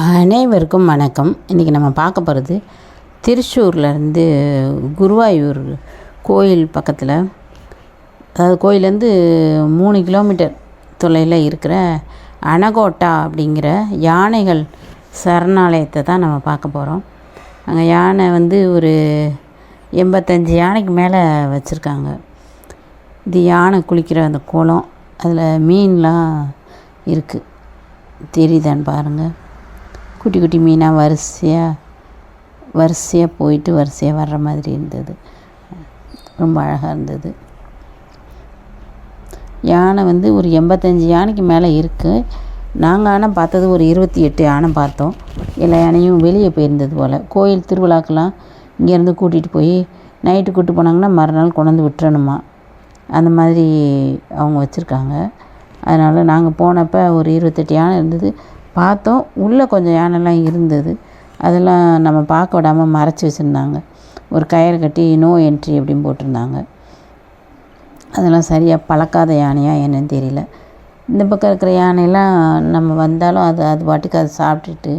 அனைவருக்கும் வணக்கம். இன்றைக்கி நம்ம பார்க்க போகிறது திருச்சூர்லேருந்து குருவாயூர் கோயில் பக்கத்தில், அதாவது கோயிலேருந்து 3 கிலோமீட்டர் தொலைவில் இருக்கிற அனகோட்டா அப்படிங்கிற யானைகள் சரணாலயத்தை தான் நம்ம பார்க்க போகிறோம். அங்கே யானை ஒரு 85 யானைக்கு மேலே வச்சுருக்காங்க. இது யானை குளிக்கிற அந்த குளம், அதில் மீன்லாம் இருக்குது, தெரியுதான்னு பாருங்கள். குட்டி குட்டி மீனாக வரிசையாக போயிட்டு வரிசையாக வர்ற மாதிரி இருந்தது. ரொம்ப அழகாக இருந்தது. யானை ஒரு 85 யானைக்கு மேலே இருக்குது. நாங்கள் ஆனால் பார்த்தது ஒரு 28 யானை பார்த்தோம். எல்லா யானையும் வெளியே போயிருந்தது போல். கோயில் திருவிழாக்கெல்லாம் இங்கேருந்து கூட்டிகிட்டு போய் நைட்டு கூப்பிட்டு போனாங்கன்னா மறுநாள் கொண்டாந்து விட்டுறணுமா, அந்த மாதிரி அவங்க வச்சுருக்காங்க. அதனால் நாங்கள் போனப்போ ஒரு 28 யானை இருந்தது பார்த்தோம். உள்ளே கொஞ்சம் யானைலாம் இருந்தது, அதெல்லாம் நம்ம பார்க்க விடாமல் மறைச்சி வச்சுருந்தாங்க. ஒரு கயிறு கட்டி நோ என்ட்ரி அப்படின்னு போட்டிருந்தாங்க. அதெல்லாம் சரியாக பழக்காத யானையாக என்னன்னு தெரியல. இந்த பக்கம் இருக்கிற யானையெல்லாம் நம்ம வந்தாலும் அது பாட்டுக்கு அது சாப்பிட்டுட்டு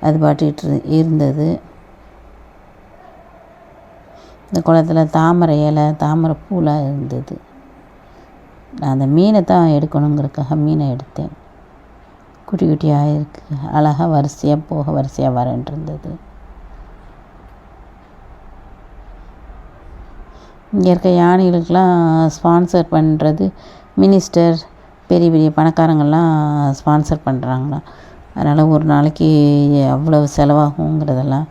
அது பாட்டுக்கிட்டு இருந்தது. இந்த குளத்தில் தாமரை இலை, தாமரை பூலாம் இருந்தது. நான் அந்த மீனை தான் எடுக்கணுங்கிறதுக்காக மீனை எடுத்தேன். குட்டி குட்டியாக இருக்குது, அழகாக வரிசையாக போக வரிசையாக வரேன்ட்டு இருந்தது. இங்கே இருக்க யானைகளுக்கெல்லாம் ஸ்பான்சர் பண்ணுறது மினிஸ்டர், பெரிய பெரிய பணக்காரங்கள்லாம் ஸ்பான்சர் பண்ணுறாங்களாம். அதனால் ஒரு நாளைக்கு அவ்வளோ செலவாகுங்கிறதெல்லாம்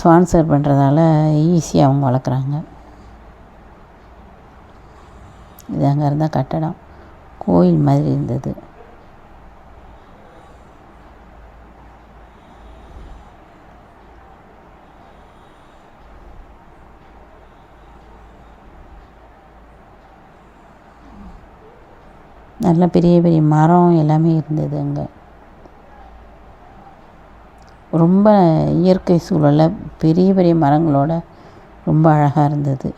ஸ்பான்சர் பண்ணுறதால ஈஸியாக அவங்க வளர்க்குறாங்க. இது அங்கே இருந்தால் கட்டடம் கோயில் மாதிரி இருந்தது. நல்ல பெரிய பெரிய மரம் எல்லாமே இருந்தது. அங்கே ரொம்ப இயற்கை சூழலில் பெரிய பெரிய மரங்களோட ரொம்ப அழகாக இருந்தது.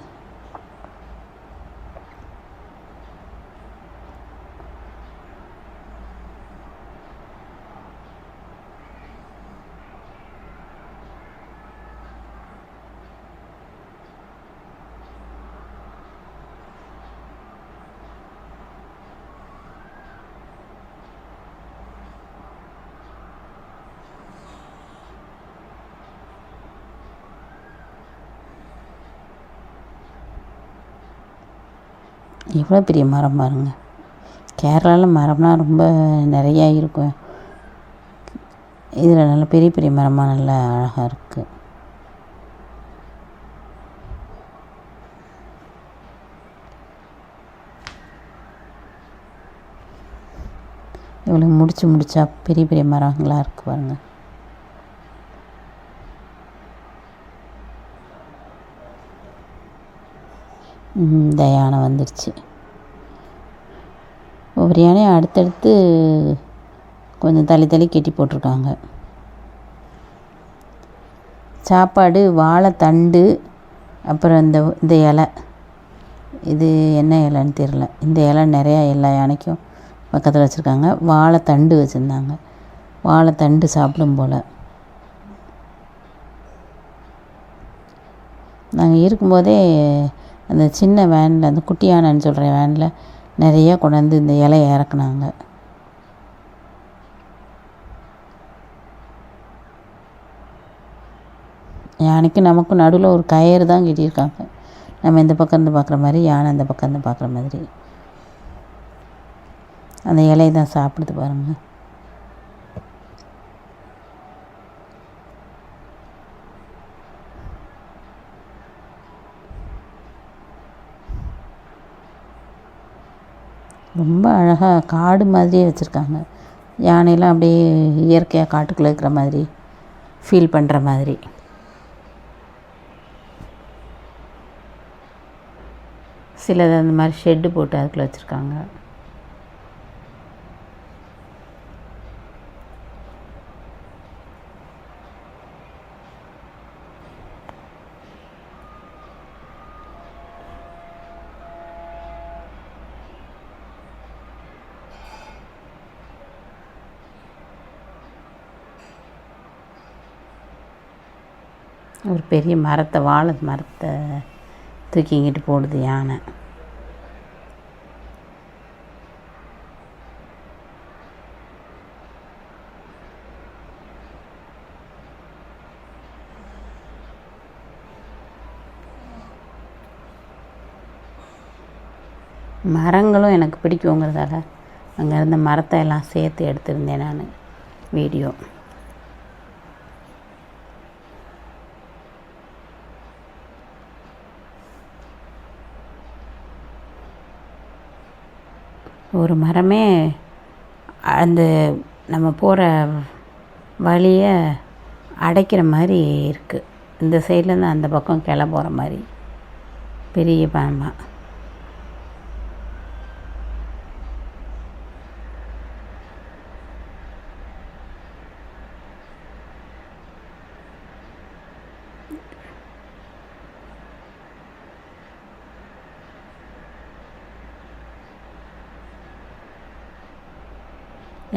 எவ்வளோ பெரிய மரம் பாருங்கள். கேரளாவில் மரம்லாம் ரொம்ப நிறையா இருக்கும். இதில் நல்ல பெரிய பெரிய மரமாக நல்லா அழகாக இருக்குது. இவ்வளோ முடிச்சா பெரிய பெரிய மரங்களாக இருக்குது பாருங்கள். இந்த யானை வந்துடுச்சு. ஒவ்வொரு யானையும் அடுத்தடுத்து கொஞ்சம் தள்ளி கட்டி போட்டிருக்காங்க. சாப்பாடு வாழைத்தண்டு, அப்புறம் இந்த இலை, இது என்ன இலைன்னு தெரில. இந்த இலை நிறையா எல்லா யானைக்கும் பக்கத்தில் வச்சுருக்காங்க. வாழைத்தண்டு வச்சுருந்தாங்க. வாழைத்தண்டு சாப்பிடும் போல். நாங்கள் இருக்கும்போதே அந்த சின்ன வேனில், அந்த குட்டி யானைன்னு சொல்கிற வேனில் நிறையா கொண்டாந்து இந்த இலையை இறக்குனாங்க. யானைக்கு நமக்கும் நடுவில் ஒரு கயிறு தான் கட்டியிருக்காங்க. நம்ம இந்த பக்கம் இருந்து பார்க்குற மாதிரி, யானை இந்த பக்கம் இருந்து பார்க்குற மாதிரி. அந்த இலையை தான் சாப்பிடுது பாருங்கள். ரொம்ப அழகாக காடு மாதிரியே வச்சுருக்காங்க. யானையெல்லாம் அப்படியே இயற்கையாக காட்டுக்குள்ளே இருக்கிற மாதிரி ஃபீல் பண்ணுற மாதிரி. சிலது அந்த மாதிரி ஷெட்டு போட்டு அதுக்குள்ளே வச்சுருக்காங்க. ஒரு பெரிய வாழை மரத்தை தூக்கிங்கிட்டு போடுது யானை. மரங்களும் எனக்கு பிடிக்குங்கிறதால அங்கே இருந்த மரத்தை எல்லாம் சேர்த்து எடுத்திருந்தேன் நான் வீடியோ. ஒரு மரமே அந்த நம்ம போகிற வழியை அடைக்கிற மாதிரி இருக்குது. இந்த சைட்லேருந்து அந்த பக்கம் கிளை போகிற மாதிரி பெரிய பாம்பா.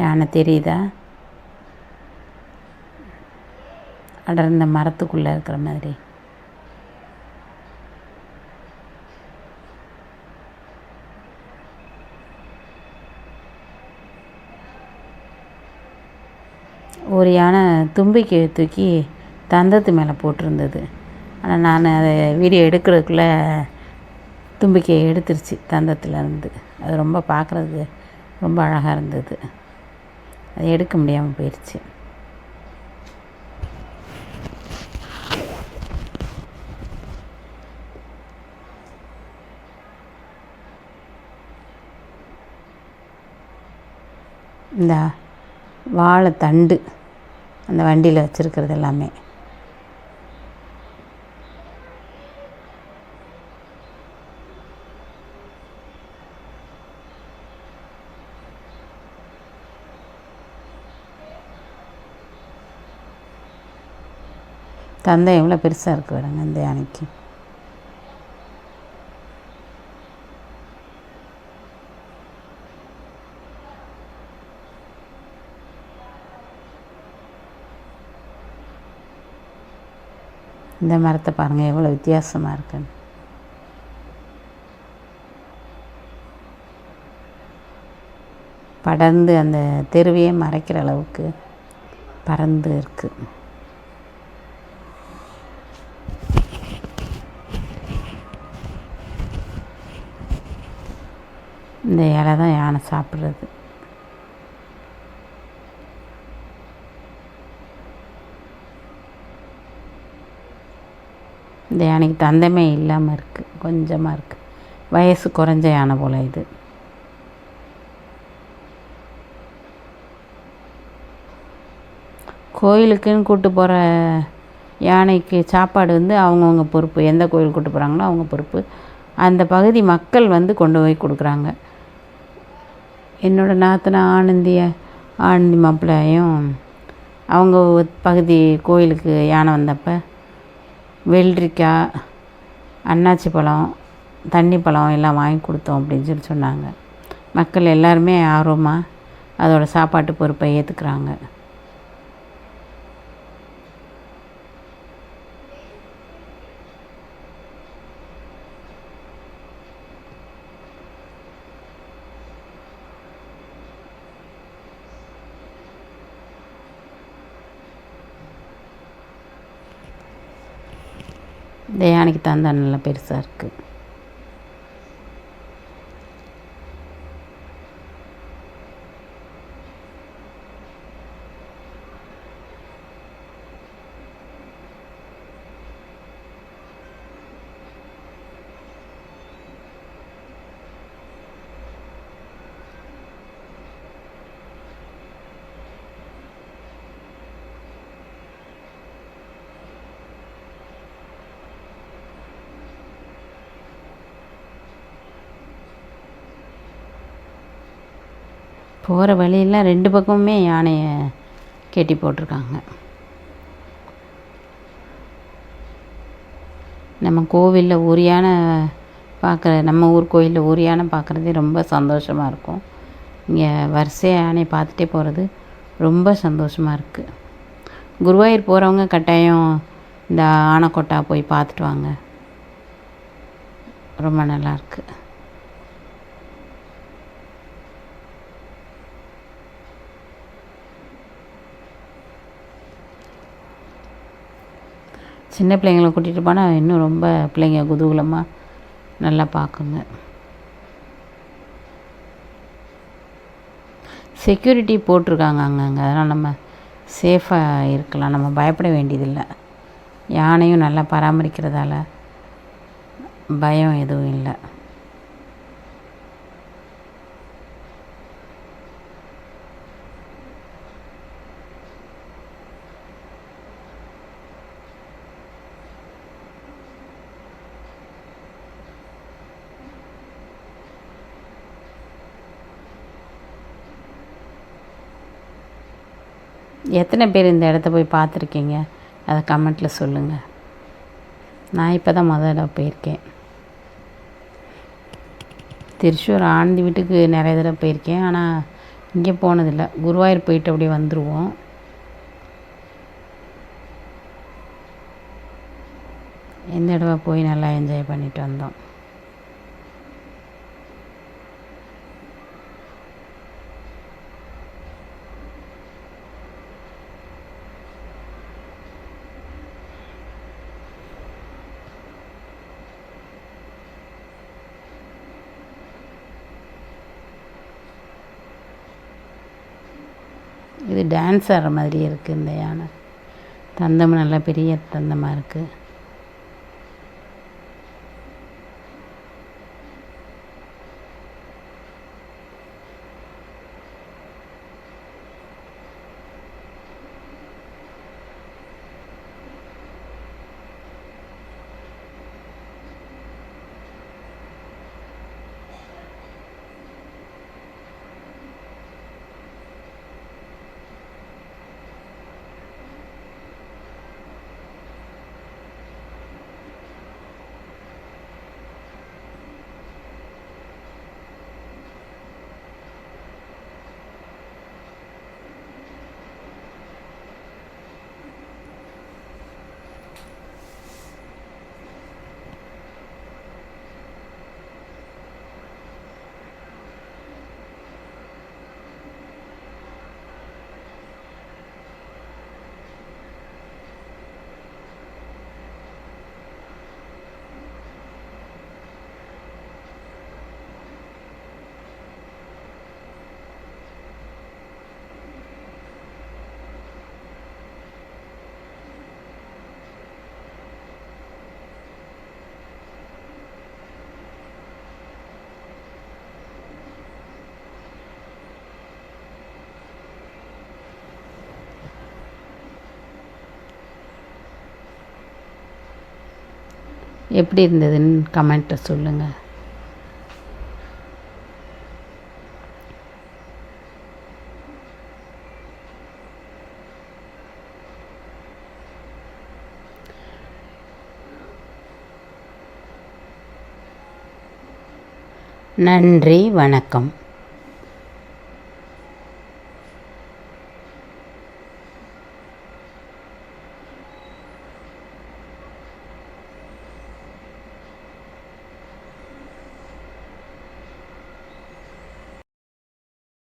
யானை தெரியுதா? அடர்ந்த மரத்துக்குள்ளே இருக்கிற மாதிரி. ஒரு யானை தும்பிக்கை தூக்கி தந்தத்து மேலே போட்டிருந்தது. ஆனால் நான் அதை வீடியோ எடுக்கிறதுக்குள்ளே தும்பிக்கையை எடுத்துருச்சு தந்தத்துலேருந்து. அது ரொம்ப பார்க்குறதுக்கு ரொம்ப அழகாக இருந்தது. அதை எடுக்க முடியாமல் போயிடுச்சு. இந்த வாழைத்தண்டு அந்த வண்டியில் வச்சுருக்கிறது எல்லாமே தந்தை எவ்வளோ பெருசாக இருக்குது பாருங்க இந்த யானைக்கு. இந்த மரத்தை பாருங்கள் எவ்வளோ வித்தியாசமாக இருக்குன்னு. படர்ந்து அந்த தெருவையே மறைக்கிற அளவுக்கு பறந்து இருக்குது. இந்த இலை தான் யானை சாப்பிட்றது. இந்த யானைக்கு தந்தமே இல்லாமல் இருக்குது, கொஞ்சமாக இருக்குது. வயசு குறைஞ்ச யானை போல் இது. கோயிலுக்குன்னு கூப்பிட்டு போகிற யானைக்கு சாப்பாடு வந்து அவங்கவுங்க பொறுப்பு. எந்த கோயில் கூப்பிட்டு போகிறாங்களோ அவங்க பொறுப்பு. அந்த பகுதி மக்கள் வந்து கொண்டு போய் கொடுக்குறாங்க. என்னோடய நாத்தனா ஆனந்தி மாப்பிள்ளையும் அவங்க பகுதி கோயிலுக்கு யானை வந்தப்போ வெள்ளரிக்காய், அன்னாச்சி பழம், தண்ணி பழம் எல்லாம் வாங்கி கொடுத்தோம் அப்படின்னு சொல்லி சொன்னாங்க. மக்கள் எல்லாருமே ஆர்வமாக அதோட சாப்பாட்டு பொறுப்பை ஏற்றுக்குறாங்க. இந்த யானைக்கு தந்தா நல்லா பெருசாக இருக்குது. போகிற வழியெல்லாம் 2 பக்கமுமே யானையை கட்டி போட்டிருக்காங்க. நம்ம கோவிலில் ஒரு யானை நம்ம ஊர் கோயிலில் ஒரு யானை பார்க்குறதே ரொம்ப சந்தோஷமாக இருக்கும். இங்கே வரிசையாக யானையை பார்த்துட்டே போகிறது ரொம்ப சந்தோஷமாக இருக்குது. குருவாயூர் போகிறவங்க கட்டாயம் இந்த ஆனைக்கோட்டா போய் பார்த்துட்டு வாங்க, ரொம்ப நல்லாயிருக்கு. சின்ன பிள்ளைங்களை கூட்டிகிட்டு போனால் இன்னும் ரொம்ப பிள்ளைங்க குதூகலமாக நல்லா பார்க்குங்க. செக்யூரிட்டி போட்டிருக்காங்க அங்கங்கே, அதனால் நம்ம சேஃபாக இருக்கலாம், நம்ம பயப்பட வேண்டியதில்லை. யானையும் நல்லா பராமரிக்கிறதால பயம் எதுவும் இல்லை. எத்தனை பேர் இந்த இடத்த போய் பார்த்துருக்கீங்க, அதை கமெண்ட்டில் சொல்லுங்கள். நான் இப்போ தான் முதல் தடவை போயிருக்கேன். திருச்சூர் ஆனந்தி வீட்டுக்கு நிறைய தடவை போயிருக்கேன், ஆனால் இங்கே போனதில்லை. குருவாயூர் போயிட்டு அப்படியே வந்துடுவோம். இந்த தடவை போய் நல்லா என்ஜாய் பண்ணிட்டு வந்தோம். இது டான்ஸ் ஆடுற மாதிரியே இருக்குது இந்த யானை. தந்தம் நல்லா பெரிய தந்தமாக இருக்குது. எப்படி இருந்ததுன்னு கமெண்ட்டை சொல்லுங்கள். நன்றி, வணக்கம்.